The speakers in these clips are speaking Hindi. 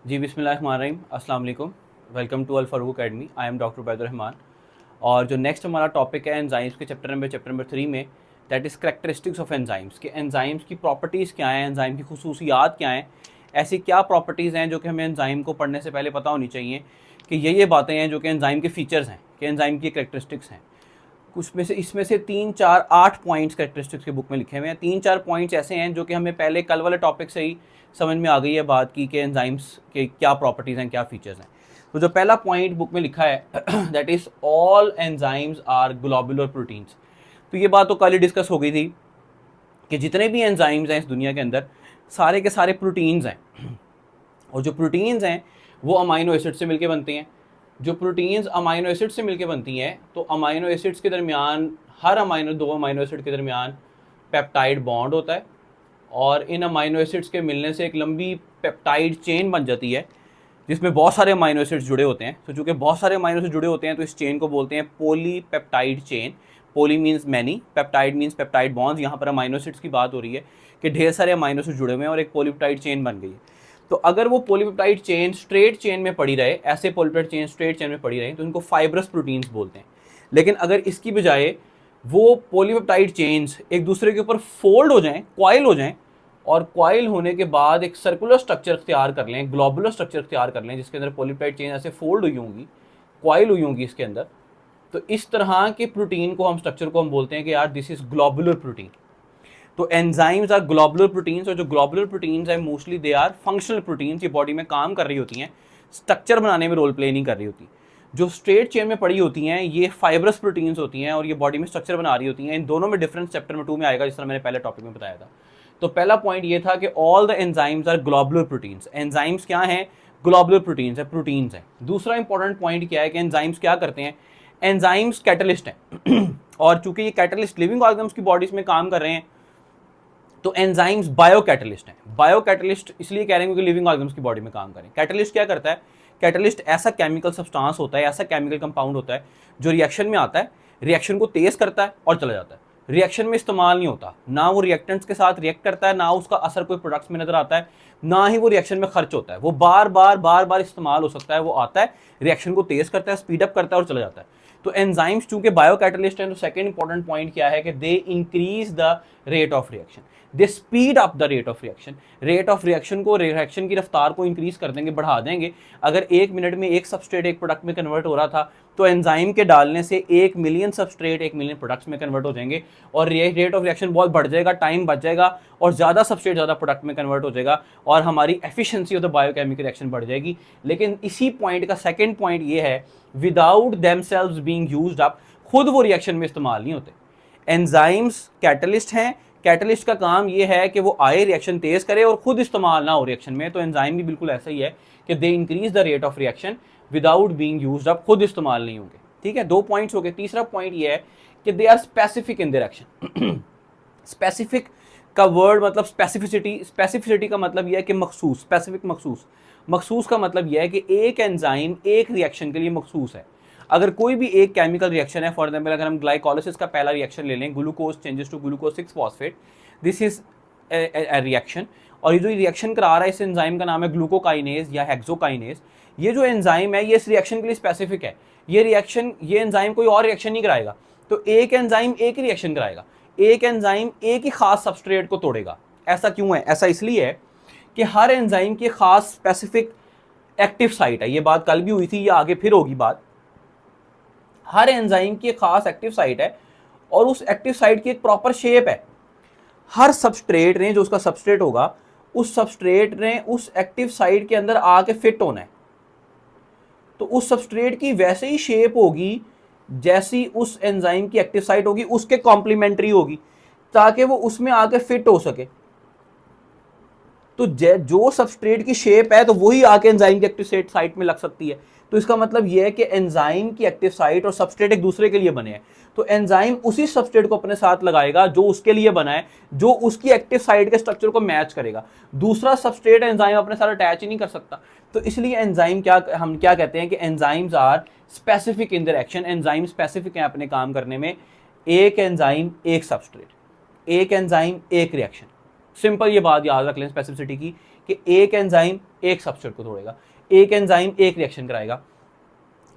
जी बिस्मिल्लाहिर्रहमानिर्रहीम, अस्सलाम वालेकुम। Welcome to Al Farooq academy. I am doctor Ubaidur Rahman. और जो नेक्स्ट हमारा टॉपिक है एंजाइम्स के चैप्टर नंबर 3 में, that is characteristics of enzymes, कि एंजाइम्स की प्रॉपर्टीज़ क्या हैं, एंजाइम की खुसूसियात क्या हैं, ऐसी क्या प्रॉपर्टीज़ हैं जो कि हमें एंजाइम को पढ़ने से पहले पता होनी चाहिए कि ये बातें हैं जो कि एंजाइम के फ़ीचर्स हैं, कि एंजाइम की करैक्टरिस्टिक्स हैं। कुछ में से इसमें से 3 4 8 पॉइंट्स कैरेक्टरिस्टिक्स के बुक में लिखे हुए हैं। 3 4 पॉइंट्स ऐसे हैं जो कि हमें पहले कल वाले टॉपिक से ही समझ में आ गई है बात की कि एंजाइम्स के क्या प्रॉपर्टीज़ हैं, क्या फीचर्स हैं। तो जो पहला पॉइंट बुक में लिखा है that is all enzymes are globular proteins. तो ये बात तो कल ही डिस्कस हो गई थी कि जितने भी एंजाइम्स हैं इस दुनिया के अंदर सारे के सारे प्रोटीन्स हैं, और जो प्रोटीन्स हैं वो अमाइनो एसिड से मिलके बनते हैं। जो प्रोटीन्स अमाइनो एसिड से मिलके बनती हैं, तो अमाइनो एसिड्स के दरमियान हर दो अमाइनो एसिड के दरमियान पेप्टाइड बॉन्ड होता है, और इन अमाइनो एसिड्स के मिलने से एक लंबी पेप्टाइड चेन बन जाती है जिसमें बहुत सारे अमाइनो एसिड्स जुड़े होते हैं। तो चूँकि बहुत सारे अमाइनो एसिड जुड़े होते हैं तो इस चेन को बोलते हैं polypeptide chain. Poly means many, peptide means peptide bonds. यहाँ पर अमाइनो एसिड्स की बात हो रही है कि ढेर सारे अमाइनो एसिड जुड़े हुए हैं और एक पॉलीपेप्टाइड चेन बन गई है। तो अगर वो पॉलीपेप्टाइड चेन स्ट्रेट चेन में पड़ी रहे, ऐसे पॉलीपेप्टाइड चेन स्ट्रेट चेन में पड़ी रहे, तो इनको फाइब्रस प्रोटीन्स बोलते हैं। लेकिन अगर इसकी बजाय वो पॉलीपेप्टाइड चेन्स एक दूसरे के ऊपर फोल्ड हो जाएं, कॉइल हो जाएं, और कॉइल होने के बाद एक सर्कुलर स्ट्रक्चर इख्तियार कर लें, ग्लोबुलर स्ट्रक्चर इख्तियार कर लें, जिसके अंदर पॉलीपेप्टाइड चेन ऐसे फोल्ड हुई होंगी, कॉइल हुई होंगी इसके अंदर, तो इस तरह के प्रोटीन को हम स्ट्रक्चर को हम बोलते हैं कि यार दिस इज ग्लोबुलर प्रोटीन। तो एंजाइम्स आर ग्लोबुलर प्रोटीन्स, और जो ग्लोबुलर प्रोटीन्स है mostly they are functional proteins. ये बॉडी में काम कर रही होती हैं, स्ट्रक्चर बनाने में रोल प्ले नहीं कर रही होती। जो स्ट्रेट चेन में पड़ी होती हैं ये फाइब्रस प्रोटीन्स होती हैं और ये बॉडी में स्ट्रक्चर बना रही होती हैं। इन दोनों में डिफरेंस चैप्टर में 2 में आएगा, जिस तरह मैंने पहले टॉपिक में बताया था। तो पहला पॉइंट ये था कि all the enzymes are globular proteins. Enzymes क्या हैं? ग्लोबुलर प्रोटीन्स है, प्रोटीन्स हैं। दूसरा इंपॉर्टेंट पॉइंट क्या है कि एंजाइम्स क्या करते हैं? एंजाइम्स कैटलिस्ट हैं और चूंकि ये कैटलिस्ट लिविंग ऑर्गन्स की बॉडीज में काम कर रहे हैं, तो एंजाइम्स बायो कैटलिस्ट हैं। बायो कैटलिस्ट इसलिए कह रहे हैं क्योंकि लिविंग ऑर्गन्स की बॉडी में काम करें। कैटलिस्ट क्या करता है? कैटलिस्ट ऐसा केमिकल सब्सटेंस होता है, ऐसा केमिकल कंपाउंड होता है जो रिएक्शन में आता है, रिएक्शन को तेज करता है और चला जाता है। रिएक्शन में इस्तेमाल नहीं होता, ना वो रिएक्टेंट्स के साथ रिएक्ट करता है, ना उसका असर कोई प्रोडक्ट्स में नजर आता है, ना ही वो रिएक्शन में खर्च होता है। वो बार बार इस्तेमाल हो सकता है। वो आता है, रिएक्शन को तेज करता है, स्पीड अप करता है और चला जाता है। तो एंजाइम्स चूंकि बायो कैटलिस्ट हैं, तो सेकंड इंपॉर्टेंट पॉइंट क्या है कि they increase the rate of reaction, they speed up the rate of reaction. Rate of reaction को, रिएक्शन की रफ्तार को इंक्रीज कर देंगे, बढ़ा देंगे। अगर 1 मिनट में एक सबस्ट्रेट एक प्रोडक्ट में कन्वर्ट हो रहा था, तो एंजाइम के डालने से 1 मिलियन सबस्ट्रेट 1 मिलियन प्रोडक्ट्स में कन्वर्ट हो जाएंगे और रेट ऑफ रिएक्शन बहुत बढ़ जाएगा, टाइम बच जाएगा और ज़्यादा सबस्ट्रेट ज़्यादा प्रोडक्ट में कन्वर्ट हो जाएगा और हमारी efficiency of the biochemical reaction बढ़ जाएगी। लेकिन इसी पॉइंट का सेकेंड पॉइंट ये है, without themselves being used up, खुद वो रिएक्शन में इस्तेमाल नहीं होते। एंजाइम्स कैटलिस्ट हैं। कैटलिस्ट का काम ये है कि वो आए, रिएक्शन तेज करे और खुद इस्तेमाल ना हो रिएक्शन में। तो एंजाइम भी बिल्कुल ऐसा ही है कि they increase the rate of reaction without being used up, खुद इस्तेमाल नहीं होंगे। ठीक है, 2 पॉइंट्स हो गए। तीसरा पॉइंट ये है कि they are specific in their action. Specific का वर्ड मतलब स्पेसिफिसिटी। स्पेसिफिसिटी का मतलब यह है कि मखसूस, स्पेसिफिक मखसूस। मखसूस का मतलब यह है कि एक एंजाइम एक रिएक्शन के लिए मखसूस है। अगर कोई भी एक केमिकल रिएक्शन है, फॉर एग्जाम्पल अगर हम ग्लाइकोलिसिस का पहला रिएक्शन ले लें, glucose changes to glucose 6 phosphate, this is a reaction. और ये जो रिएक्शन करा रहा है इस एंजाइम का नाम है ग्लूकोकाइनेज या हेक्सोकाइनेज। ये जो एंजाइम है ये इस रिएक्शन के लिए स्पेसिफिक है। ये रिएक्शन, ये एंजाइम कोई और रिएक्शन नहीं कराएगा। तो एक एंजाइम एक ही रिएक्शन कराएगा, एक एंजाइम एक ही खास सबस्ट्रेट को तोड़ेगा। ऐसा क्यों है? ऐसा इसलिए है कि हर एंजाइम की खास स्पेसिफिक एक्टिव साइट है। ये बात कल भी हुई थी, या आगे फिर होगी बात। हर एंजाइम की एक खास एक्टिव साइट है और उस एक्टिव साइट की एक प्रॉपर शेप है। हर सबस्ट्रेट ने, जो उसका सबस्ट्रेट होगा, उस सबस्ट्रेट ने उस एक्टिव साइट के अंदर आके फिट होना है। तो उस सबस्ट्रेट की वैसे ही शेप होगी जैसी उस एंजाइम की एक्टिव साइट होगी, उसके कॉम्प्लीमेंट्री होगी, ताकि वो उसमें आके फिट हो सके। तो जो सबस्ट्रेट की शेप है तो वही आके एंजाइम की एक्टिव साइट में लग सकती है। तो इसका मतलब यह है कि एंजाइम की एक्टिव साइट और सबस्ट्रेट एक दूसरे के लिए बने हैं। तो एंजाइम उसी सबस्ट्रेट को अपने साथ लगाएगा जो उसके लिए बना है, जो उसकी एक्टिव साइट के स्ट्रक्चर को मैच करेगा। दूसरा सबस्ट्रेट एंजाइम अपने साथ अटैच ही नहीं कर सकता। तो इसलिए एंजाइम क्या, हम क्या कहते हैं कि enzymes are specific in their action. Enzyme specific है अपने काम करने में। एक एंजाइम एक सबस्ट्रेट, एक एंजाइम एक रिएक्शन। सिंपल ये बात याद रख लें स्पेसिफिसिटी की कि एक एंजाइम एक सबस्ट्रेट को तोड़ेगा, एक एंजाइम एक रिएक्शन कराएगा।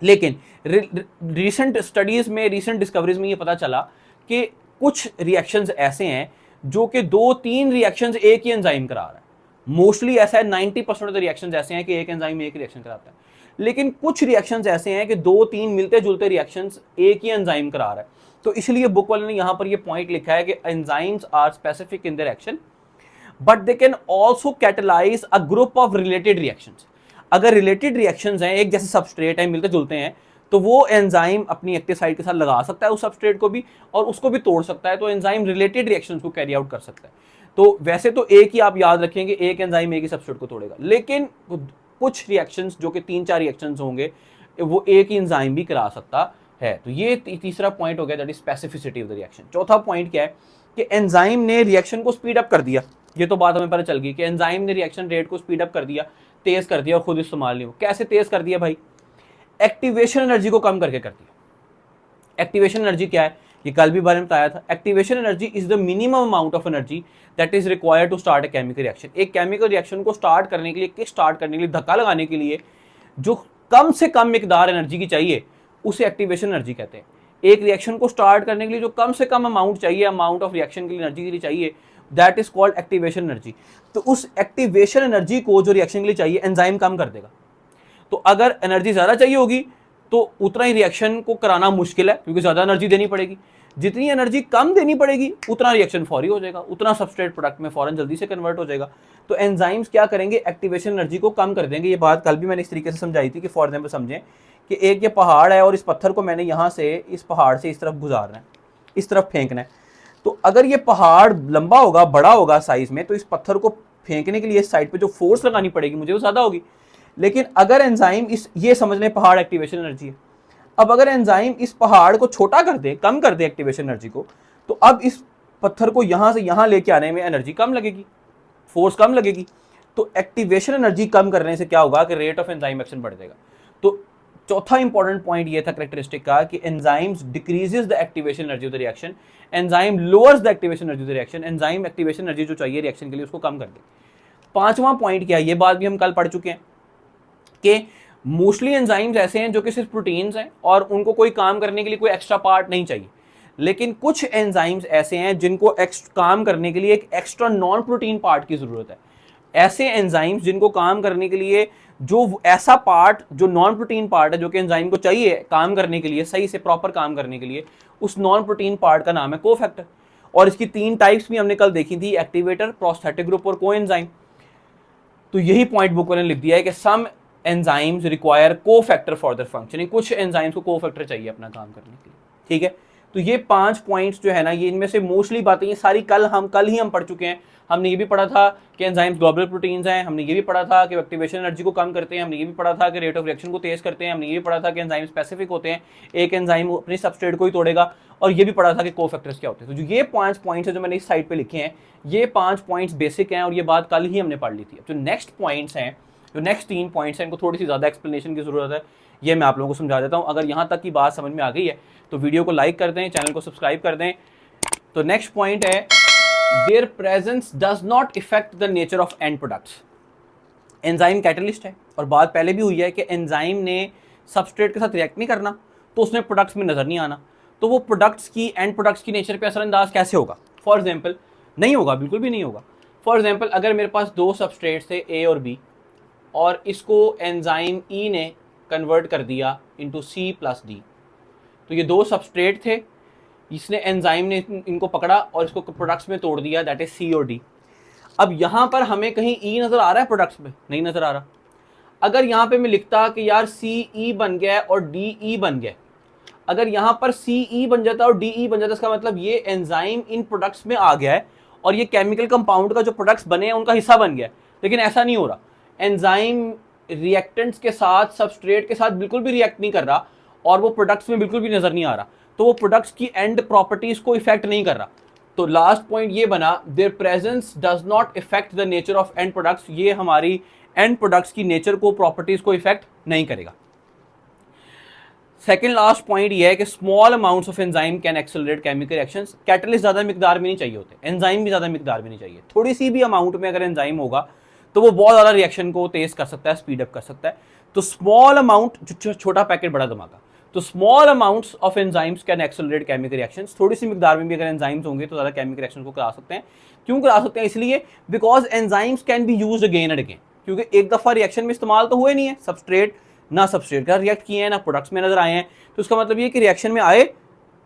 लेकिन रिसेंट स्टडीज में, रिसेंट डिस्कवरीज में ये पता चला कि कुछ रिएक्शंस ऐसे हैं जो कि 2-3 रिएक्शंस एक ही एंजाइम करा रहा है। मोस्टली ऐसा है, 90% ऑफ द रिएक्शंस ऐसे हैं कि एक एंजाइम एक रिएक्शन कराता है। लेकिन कुछ रिएक्शंस ऐसे हैं कि 2-3 मिलते जुलते रिएक्शंस एक ही एंजाइम करा रहा है। तो इसलिए बुक वाले ने यहां पर ये पॉइंट लिखा है कि enzymes are specific in their action but they can also catalyse a group of related reactions. अगर रिलेटेड रिएक्शंस हैं, एक जैसे सबस्ट्रेट है, मिलते जुलते हैं, तो वो एंजाइम अपनी एक्टिव साइट के साथ लगा सकता है उस सबस्ट्रेट को भी और उसको भी तोड़ सकता है। तो एंजाइम रिलेटेड रिएक्शंस को कैरी आउट कर सकता है। तो वैसे तो एक ही आप याद रखेंगे, एक एंजाइम एक ही सबस्ट्रेट को तोड़ेगा, लेकिन कुछ रिएक्शंस जो कि 3-4 रिएक्शंस होंगे वो एक ही एंजाइम भी करा सकता है। तो ये तीसरा पॉइंट हो गया, that is specificity of the reaction. चौथा पॉइंट क्या है कि एंजाइम ने रिएक्शन को स्पीड अप कर दिया। ये तो बात हमें पता चल गई कि एंजाइम ने रिएक्शन रेट को स्पीड अप कर दिया, तेज कर दिया और खुद इस्तेमाल नहीं हो। कैसे तेज कर दिया भाई? एक्टिवेशन एनर्जी को कम करके कर दिया। एक्टिवेशन एनर्जी क्या है? ये कल भी बारे में बताया था। Activation energy is the minimum amount of energy that is required to start a chemical reaction. एक केमिकल रिएक्शन को स्टार्ट करने के लिए, किक स्टार्ट करने के लिए, धक्का लगाने के लिए जो कम से कम मिकदार एनर्जी की चाहिए उसे एक्टिवेशन एनर्जी कहते हैं। एक रिएक्शन को स्टार्ट करने के लिए जो कम से कम अमाउंट चाहिए, अमाउंट ऑफ रिएक्शन के लिए, एनर्जी के लिए चाहिए, that is called activation energy. तो उस एक्टिवेशन एनर्जी को जो रिएक्शन के लिए चाहिए एंजाइम कम कर देगा। तो अगर एनर्जी ज़्यादा चाहिए होगी तो उतना ही रिएक्शन को कराना मुश्किल है क्योंकि ज़्यादा एनर्जी देनी पड़ेगी। जितनी एनर्जी कम देनी पड़ेगी उतना रिएक्शन फौरी हो जाएगा, उतना सबस्ट्रेट प्रोडक्ट में फौरन जल्दी से कन्वर्ट हो जाएगा। तो एंजाइम्स क्या करेंगे? एक्टिवेशन एनर्जी को कम कर देंगे। ये बात कल भी मैंने इस तरीके से समझाई थी कि फॉर एग्जाम्पल समझें कि एक ये पहाड़ है और इस पत्थर को मैंने यहाँ से, इस पहाड़ से इस तरफ गुजारना है, इस तरफ फेंकना है। तो अगर ये पहाड़ लंबा होगा, बड़ा होगा साइज में, तो इस पत्थर को फेंकने के लिए इस साइड पे जो फोर्स लगानी पड़ेगी मुझे वो ज़्यादा होगी। लेकिन अगर एंजाइम ये समझ लें पहाड़ एक्टिवेशन एनर्जी है, अब अगर एंजाइम इस पहाड़ को छोटा कर दे, कम कर दे एक्टिवेशन एनर्जी को, तो अब इस पत्थर को यहाँ से यहाँ लेके आने में एनर्जी कम लगेगी, फोर्स कम लगेगी। तो एक्टिवेशन एनर्जी कम करने से क्या होगा कि रेट ऑफ एंजाइम एक्शन बढ़ जाएगा। तो चौथा इंपॉर्टेंट पॉइंट ये था कैरेक्टरिस्टिक का कि enzymes decreases the activation energy of the reaction, enzyme lowers the activation energy of the reaction. Enzyme activation energy जो चाहिए रिएक्शन के लिए उसको कम कर दे। पांचवा पॉइंट क्या है? ये बात भी हम कल पढ़ चुके हैं कि मोस्टली एंजाइम्स ऐसे हैं जो कि सिर्फ प्रोटीन्स हैं और उनको कोई काम करने के लिए कोई एक्स्ट्रा पार्ट नहीं चाहिए। लेकिन कुछ एंजाइम्स ऐसे हैं जिनको काम करने के लिए एक एक्स्ट्रा नॉन प्रोटीन पार्ट की ज़रूरत है। ऐसे एंजाइम्स जिनको काम करने के लिए जो ऐसा पार्ट, जो नॉन प्रोटीन पार्ट है जो कि एंजाइम को चाहिए काम करने के लिए, सही से प्रॉपर काम करने के लिए, उस नॉन प्रोटीन पार्ट का नाम है कोफैक्टर। और इसकी 3 टाइप्स भी हमने कल देखी थी, एक्टिवेटर, प्रोस्थेटिक ग्रुप और कोएंजाइम। तो यही पॉइंट बुक वाले ने लिख दिया है कि some enzymes require cofactor for their functioning. कुछ एंजाइम्स को कोफैक्टर चाहिए अपना काम करने के लिए। ठीक है, तो ये 5 पॉइंट्स जो है ना, ये इनमें से मोस्टली बातें ये सारी कल ही हम पढ़ चुके हैं। हमने ये भी पढ़ा था कि एंजाइम्स ग्लोबुलर प्रोटीन्स हैं, हमने ये भी पढ़ा था कि एक्टिवेशन एनर्जी को कम करते हैं, हमने ये भी पढ़ा था कि रेट ऑफ रिएक्शन को तेज करते हैं, हमने ये भी पढ़ा था कि एंजाइम स्पेसिफिक होते हैं, एक एंजाइम अपने सबस्ट्रेट को ही तोड़ेगा, और ये भी पढ़ा था कि कोफैक्टर्स क्या होते हैं। तो जो ये 5 पॉइंट्स है जो मैंने इस साइड पे लिखे हैं, ये 5 पॉइंट्स बेसिक हैं और ये बात कल ही हमने पढ़ ली थी। जो नेक्स्ट पॉइंट्स हैं, जो नेक्स्ट 3 पॉइंट्स हैं, इनको थोड़ी सी ज़्यादा एक्सप्लेनेशन की ज़रूरत है। ये मैं आप लोगों को समझा देता हूँ। अगर यहाँ तक की बात समझ में आ गई है तो वीडियो को लाइक कर दें, चैनल को सब्सक्राइब कर दें। तो नेक्स्ट पॉइंट है, there presence does not effect the nature of and products. Enzyme catalyst है और बात पहले भी हुई है कि एंजाइम ने सबस्ट्रेट के साथ रिएक्ट नहीं करना तो उसमें प्रोडक्ट्स में नज़र नहीं आना, तो वो प्रोडक्ट्स की, एंड प्रोडक्ट्स की नेचर पे असरअंदाज कैसे होगा? फॉर एग्जांपल नहीं होगा, बिल्कुल भी नहीं होगा। फॉर एग्जांपल अगर मेरे पास 2 सबस्ट्रेट्स थे A और B और इसको एंजाइम E ने कन्वर्ट कर दिया इनटू C+D, तो ये 2 सबस्ट्रेट थे, इसने एंजाइम ने इनको पकड़ा और इसको प्रोडक्ट्स में तोड़ दिया, दैट इज C और D। अब यहाँ पर हमें कहीं E नज़र आ रहा है प्रोडक्ट्स में? नहीं नज़र आ रहा। अगर यहाँ पे मैं लिखता कि यार CE बन गया है और DE बन गया, अगर यहाँ पर CE बन जाता और DE बन जाता, इसका मतलब ये एंजाइम इन प्रोडक्ट्स में आ गया है और ये केमिकल कंपाउंड का जो प्रोडक्ट्स बने हैं उनका हिस्सा बन गया है। लेकिन ऐसा नहीं हो रहा। एंजाइम रिएक्टेंट्स के साथ, सबस्ट्रेट के साथ बिल्कुल भी रिएक्ट नहीं कर रहा और वो प्रोडक्ट्स में बिल्कुल भी नज़र नहीं आ रहा, तो वो प्रोडक्ट्स की एंड प्रॉपर्टीज को इफेक्ट नहीं कर रहा। तो लास्ट पॉइंट ये बना, there presence does not effect the nature of and products. ये हमारी एंड प्रोडक्ट्स की नेचर को, प्रॉपर्टीज को इफेक्ट नहीं करेगा। सेकंड लास्ट पॉइंट ये है कि small amounts of enzyme can accelerate chemical reactions. Catalyst ज़्यादा मिकदार में नहीं चाहिए होते, एंजाइम भी ज़्यादा मिकदार में नहीं चाहिए। थोड़ी सी भी अमाउंट में अगर एंजाइम होगा तो वो बहुत ज़्यादा रिएक्शन को तेज कर सकता है, स्पीड अप कर सकता है। तो स्मॉल अमाउंट, जो छोटा पैकेट बड़ा धमाका, तो small amounts of enzymes can accelerate chemical reactions. थोड़ी सी मिकदार में भी अगर एंजाइम्स होंगे तो ज़्यादा केमिकल रिएक्शन को करा सकते हैं। क्यों करा सकते हैं? इसलिए because enzymes can be used again and again, क्योंकि एक दफ़ा रिएक्शन में इस्तेमाल तो हुए नहीं है, सबस्ट्रेट ना सबस्ट्रेट का रिएक्ट किए हैं, ना प्रोडक्ट्स में नजर आए हैं। तो इसका मतलब ये कि रिएक्शन में आए,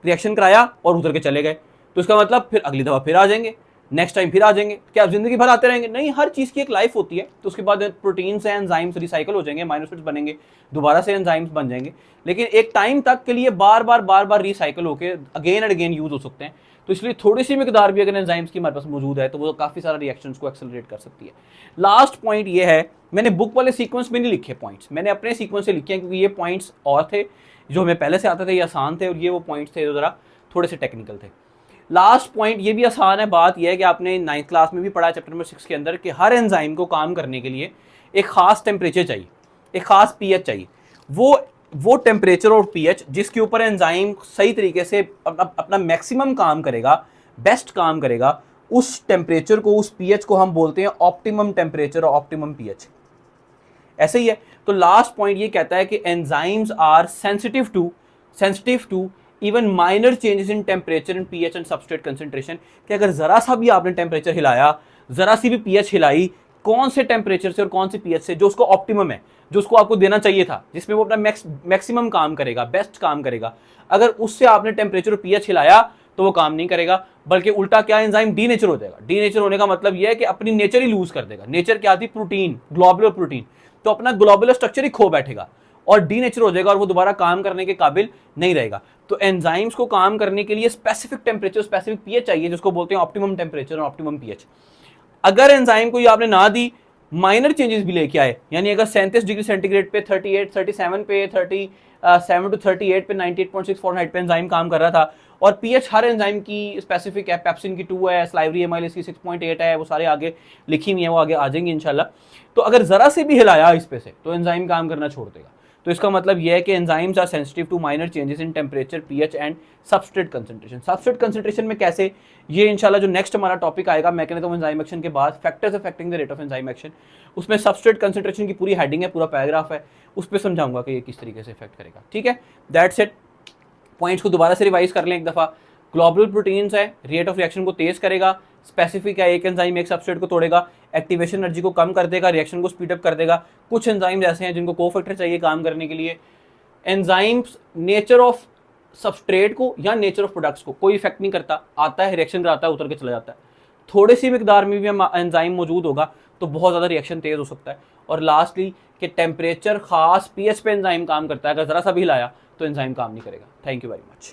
रिएक्शन कराया और उतर के चले गए, तो इसका मतलब फिर अगली दफ़ा फिर आ जाएंगे, नेक्स्ट टाइम फिर आ जाएंगे। क्या आप जिंदगी भर आते रहेंगे? नहीं, हर चीज़ की एक लाइफ होती है। तो उसके बाद प्रोटीन से एंजाइम्स रिसाइकल हो जाएंगे, अमीनो एसिड्स बनेंगे, दोबारा से एंजाइम्स बन जाएंगे, लेकिन एक टाइम तक के लिए बार बार रिसाइकल होकर अगेन एंड अगेन यूज हो सकते हैं। तो इसलिए थोड़ी सी मिकदार भी अगर एंजाइम्स की हमारे पास मौजूद है तो वो काफ़ी सारा रिएक्शंस को एक्सेलरेट कर सकती है। लास्ट पॉइंट ये है, मैंने बुक वाले सीक्वेंस में नहीं लिखे पॉइंट्स, मैंने अपने सीक्वेंस से लिखे हैं, क्योंकि ये पॉइंट्स और थे जो हमें पहले से आते थे, ये आसान थे, और ये वो पॉइंट्स थे जो ज़रा थोड़े से टेक्निकल थे। लास्ट पॉइंट ये भी आसान है, बात यह है कि आपने 9th क्लास में भी पढ़ा चैप्टर नंबर 6 के अंदर कि हर एंजाइम को काम करने के लिए एक खास टेम्परेचर चाहिए, एक खास पीएच चाहिए। वो टेम्परेचर और पीएच जिसके ऊपर एंजाइम सही तरीके से अपना मैक्सिमम काम करेगा, बेस्ट काम करेगा, उस टेम्परेचर को, उस पीएच को हम बोलते हैं ऑप्टिमम टेम्परेचर और ऑप्टिमम पीएच। ऐसे ही है। तो लास्ट पॉइंट ये कहता है कि enzymes are sensitive to even minor changes in temperature and pH and substrate concentration, कि अगर जरा सा भी आपने टेम्परेचर हिलाया, जरा सी भी पीएच हिलाई, कौन से टेम्परेचर से और कौन से पीएच से जो उसको ऑप्टिमम है, जो उसको आपको देना चाहिए था, जिसमें वो अपना मैक्सिमम काम करेगा, बेस्ट काम करेगा, अगर उससे आपने टेम्परेचर और पीएच हिलाया तो वो काम नहीं करेगा, बल्कि उल्टा क्या, एंजाइम डीनेचर हो जाएगा। डीनेचर होने का मतलब यह है कि अपनी नेचर ही लूज कर देगा। नेचर क्या थी? प्रोटीन, ग्लोबुलर प्रोटीन, तो अपना ग्लोबुलर स्ट्रक्चर ही खो बैठेगा और डीनेचर हो जाएगा और वो दोबारा काम करने के काबिल नहीं रहेगा। तो एंजाइम्स को काम करने के लिए स्पेसिफिक टेम्परेचर, स्पेसिफिक पीएच चाहिए, जिसको बोलते हैं ऑप्टिमम टेम्परेचर और ऑप्टिमम पीएच। अगर एंजाइम को ये आपने ना दी, माइनर चेंजेस भी लेके आए, यानी अगर 37 डिग्री सेंटीग्रेड पे, 38, 37 पे, 37 टू 38 पे, 98.6 फ़ारेनहाइट पे एंजाइम काम कर रहा था, और पीएच हर एंजाइम की स्पेसिफिक है, पेप्सिन की 2 है, स्लाइवरी एमाइलेज की 6.8 है, वो सारे आगे लिखी हुई है, वो आगे आ जाएंगे इंशाल्लाह। तो अगर जरा से भी हिलाया इस पे से तो एंजाइम काम करना छोड़ देगा। तो इसका मतलब यह है कि enzymes are sensitive to minor changes in temperature, pH and substrate concentration. Substrate concentration में कैसे, ये इंशाल्लाह जो नेक्स्ट हमारा टॉपिक आएगा मैकेनिज्म ऑफ एंजाइम एक्शन के बाद, factors affecting the rate of enzyme action, उसमें सबस्ट्रेट कंसंट्रेशन की पूरी हेडिंग है, पूरा पैराग्राफ है, उस पर समझाऊंगा कि ये किस तरीके से इफेक्ट करेगा। ठीक है, दैट्स इट। पॉइंट्स को दोबारा से रिवाइज कर लें एक दफ़ा। ग्लोबुलर प्रोटीन्स है, रेट ऑफ रिएक्शन को तेज करेगा, स्पेसिफिक है, एक एंजाइम एक सबस्ट्रेट को तोड़ेगा, एक्टिवेशन एनर्जी को कम कर देगा, रिएक्शन को स्पीड अप कर देगा। कुछ एंजाइम्स ऐसे हैं जिनको कोफैक्टर चाहिए काम करने के लिए। एंजाइम्स नेचर ऑफ सबस्ट्रेट को या नेचर ऑफ प्रोडक्ट्स को कोई इफेक्ट नहीं करता, आता है, रिएक्शन कराता है, उतर के चला जाता है। थोड़ी सी मिकदार में भी एंजाइम मौजूद होगा तो बहुत ज़्यादा रिएक्शन तेज हो सकता है। और लास्टली कि टेम्परेचर खास पीएच पे एंजाइम काम करता है, अगर ज़रा सा भी हिलाया तो एंजाइम काम नहीं करेगा। Thank you very much.